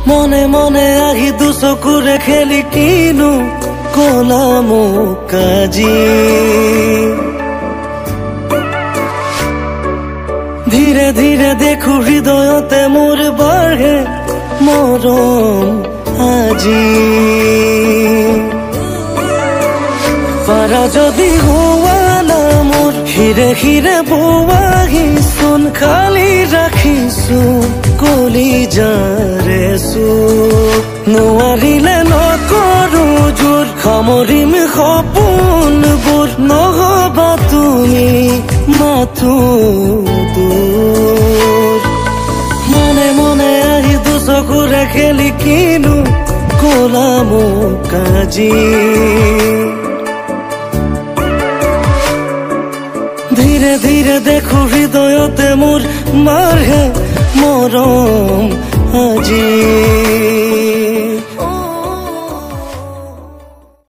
মনে মনে আহি দুচকুৰে খেলি কিনো কলা মোক আজি ধীৰে ধীৰে দেখো হৃদয়তে মোৰ বাঢ়ে মৰম আজি পাৰা যদি হোৱা না মোৰ হিৰে হিৰে বোৱাহিচোন খালি ৰাখিছো কলিজাৰে চুপ নোৱাৰিলে নকৰো জোৰ সামৰিম সপোনবোৰ নহবা তুমি মাথো দূৰ মনে মনে আহি দুচকুৰে খেলি কিনো কলা মোক আজি ধীৰে ধীৰে দেখো হৃদয়তে মোৰ মাৰহে মৰম আজি